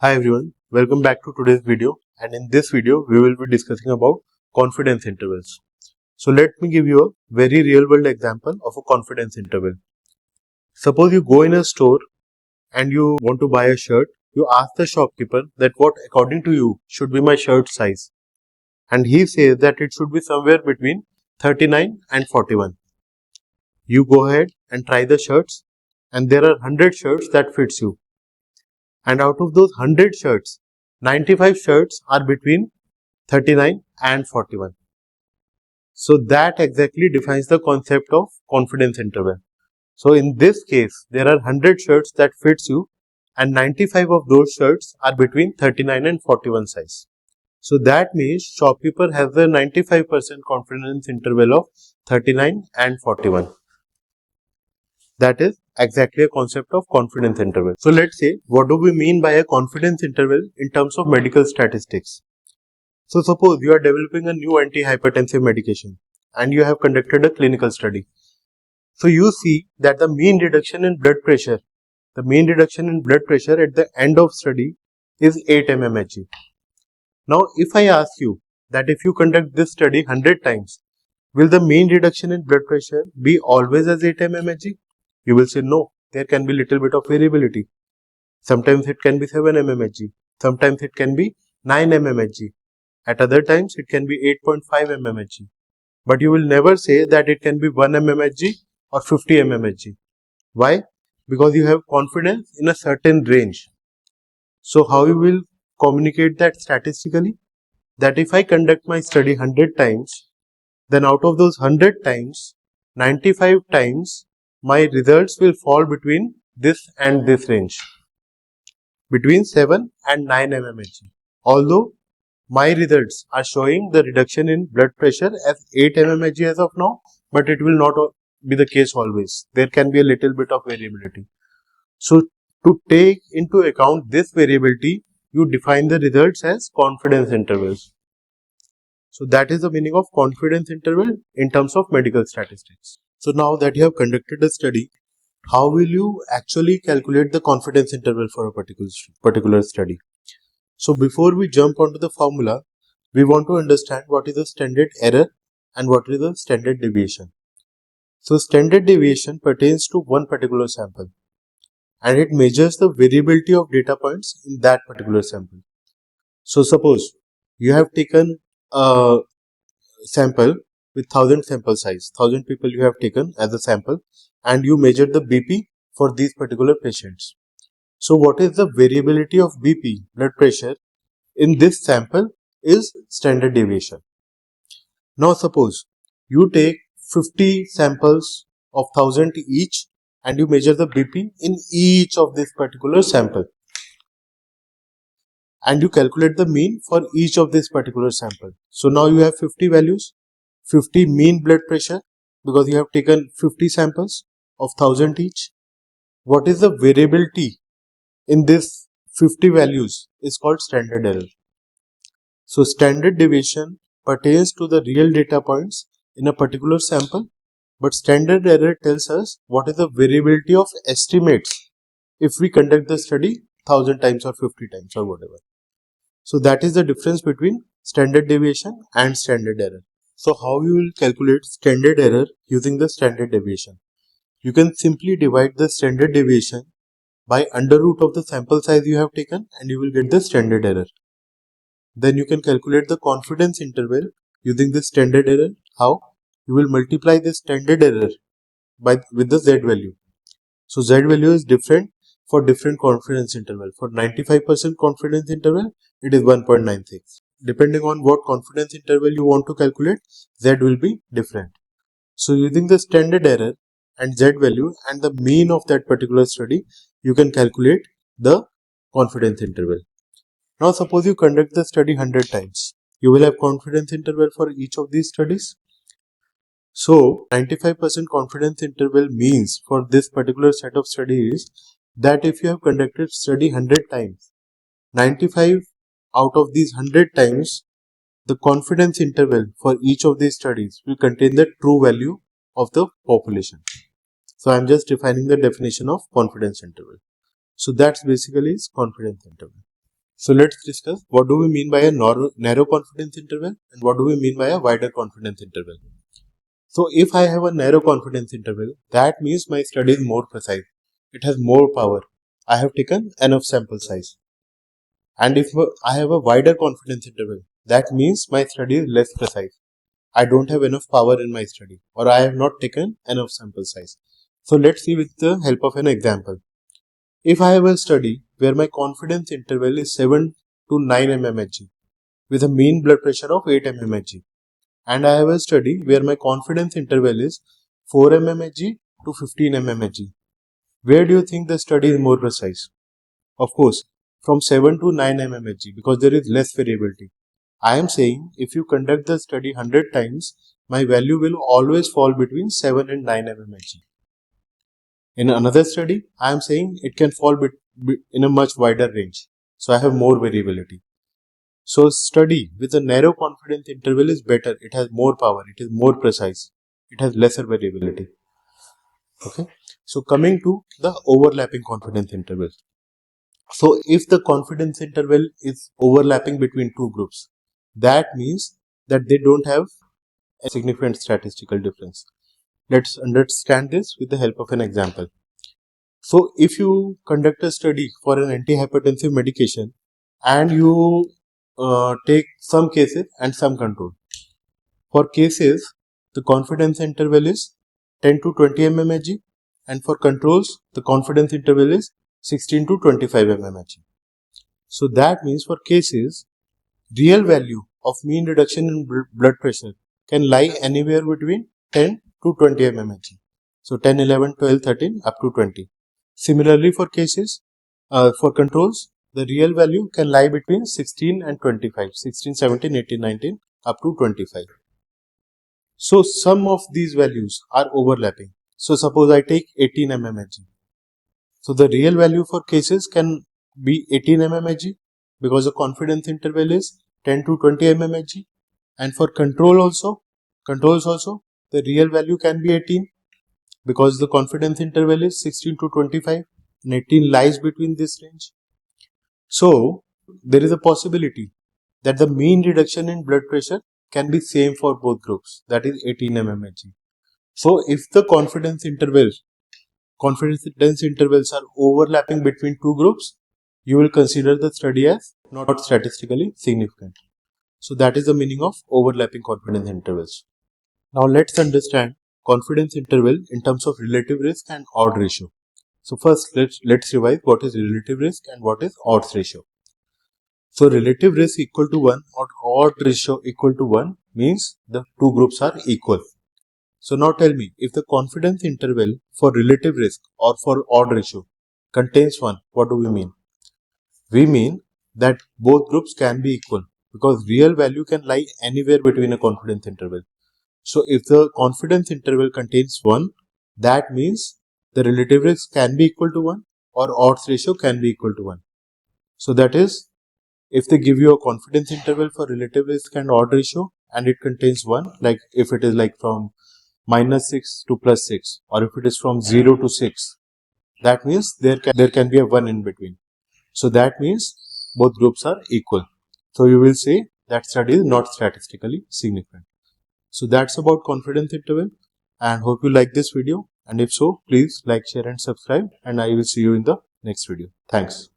Hi everyone, welcome back to today's video, and in this video we will be discussing about confidence intervals. So let me give you a very real world example of a confidence interval. Suppose you go in a store and you want to buy a shirt. You ask the shopkeeper that what according to you should be my shirt size, and he says that it should be somewhere between 39 and 41. You go ahead and try the shirts, and there are 100 shirts that fits you. And out of those 100 shirts, 95 shirts are between 39 and 41. So that exactly defines the concept of confidence interval. So in this case, there are 100 shirts that fits you and 95 of those shirts are between 39 and 41 size. So that means shopkeeper has a 95% confidence interval of 39 and 41. That is exactly a concept of confidence interval. So let's say, what do we mean by a confidence interval in terms of medical statistics? So suppose you are developing a new antihypertensive medication and you have conducted a clinical study. So you see that the mean reduction in blood pressure at the end of study is 8 mmHg. Now if I ask you that if you conduct this study 100 times, will the mean reduction in blood pressure be always as 8 mmHg? You will say no, there can be little bit of variability. Sometimes it can be 7 mmHg, sometimes it can be 9 mmHg. At other times, it can be 8.5 mmHg. But you will never say that it can be 1 mmHg or 50 mmHg. Why? Because you have confidence in a certain range. So how you will communicate that statistically? That if I conduct my study 100 times, then out of those 100 times, 95 times, my results will fall between this and this range. Between 7 and 9 mmHg. Although my results are showing the reduction in blood pressure as 8 mmHg as of now, but it will not be the case always. There can be a little bit of variability. So to take into account this variability, you define the results as confidence intervals. So that is the meaning of confidence interval in terms of medical statistics. So now that you have conducted a study, how will you actually calculate the confidence interval for a particular study? So before we jump onto the formula, we want to understand what is the standard error and what is the standard deviation. So standard deviation pertains to one particular sample and it measures the variability of data points in that particular sample. So suppose you have taken a sample with 1000 sample size, 1000 people you have taken as a sample and you measure the BP for these particular patients. So what is the variability of BP, blood pressure, in this sample is standard deviation. Now suppose you take 50 samples of 1000 each and you measure the BP in each of this particular sample and you calculate the mean for each of this particular sample. So now you have 50 values, 50 mean blood pressure because you have taken 50 samples of 1000 each. What is the variability in this 50 values is called standard error. So standard deviation pertains to the real data points in a particular sample, but standard error tells us what is the variability of estimates if we conduct the study 1000 times or 50 times or whatever. So that is the difference between standard deviation and standard error. So how you will calculate standard error using the standard deviation? You can simply divide the standard deviation by under root of the sample size you have taken and you will get the standard error. Then you can calculate the confidence interval using the standard error. How? You will multiply the standard error with the z value. So z value is different for different confidence interval. For 95% confidence interval, it is 1.96. Depending on what confidence interval you want to calculate, z will be different. So using the standard error and z value and the mean of that particular study, you can calculate the confidence interval. Now suppose you conduct the study 100 times. You will have confidence interval for each of these studies. So 95% confidence interval means for this particular set of studies that if you have conducted study 100 times, 95 out of these 100 times, the confidence interval for each of these studies will contain the true value of the population. So I am just defining the definition of confidence interval. So that's basically is confidence interval. So let's discuss what do we mean by a narrow confidence interval and what do we mean by a wider confidence interval. So if I have a narrow confidence interval, that means my study is more precise. It has more power. I have taken enough sample size. And if I have a wider confidence interval, that means my study is less precise. I don't have enough power in my study, or I have not taken enough sample size. So let's see with the help of an example. If I have a study where my confidence interval is 7 to 9 mmHg with a mean blood pressure of 8 mmHg, and I have a study where my confidence interval is 4 mmHg to 15 mmHg, where do you think the study is more precise? Of course, from 7 to 9 mmHg, because there is less variability. I am saying if you conduct the study 100 times, my value will always fall between 7 and 9 mmHg. In another study, I am saying it can fall in a much wider range. So I have more variability. So study with a narrow confidence interval is better. It has more power. It is more precise. It has lesser variability. Okay. So coming to the overlapping confidence interval. So if the confidence interval is overlapping between two groups, that means that they don't have a significant statistical difference. Let's understand this with the help of an example. So if you conduct a study for an antihypertensive medication and you take some cases and some control. For cases, the confidence interval is 10 to 20 mmHg, and for controls, the confidence interval is 16 to 25 mmHg. So that means for cases, real value of mean reduction in blood pressure can lie anywhere between 10 to 20 mmHg. So 10, 11, 12, 13 up to 20. Similarly for cases, for controls, the real value can lie between 16 and 25, 16, 17, 18, 19 up to 25. So some of these values are overlapping. So suppose I take 18 mmHg. So the real value for cases can be 18 mmHg because the confidence interval is 10 to 20 mmHg, and for controls also, the real value can be 18 because the confidence interval is 16 to 25 and 18 lies between this range. So there is a possibility that the mean reduction in blood pressure can be same for both groups, that is 18 mmHg. So if the confidence intervals are overlapping between two groups, you will consider the study as not statistically significant. So that is the meaning of overlapping confidence intervals. Now let's understand confidence interval in terms of relative risk and odds ratio. So first let's revise what is relative risk and what is odds ratio. So relative risk equal to 1 or odds ratio equal to 1 means the two groups are equal. So now tell me, if the confidence interval for relative risk or for odds ratio contains 1, what do we mean? We mean that both groups can be equal because real value can lie anywhere between a confidence interval. So if the confidence interval contains 1, that means the relative risk can be equal to 1 or odds ratio can be equal to 1. So that is, if they give you a confidence interval for relative risk and odds ratio and it contains 1, like if it is like from -6 to +6 or if it is from 0 to 6, that means there can be a 1 in between. So that means both groups are equal. So you will say that study is not statistically significant. So that's about confidence interval, and hope you like this video, and if so, please like, share and subscribe, and I will see you in the next video. Thanks.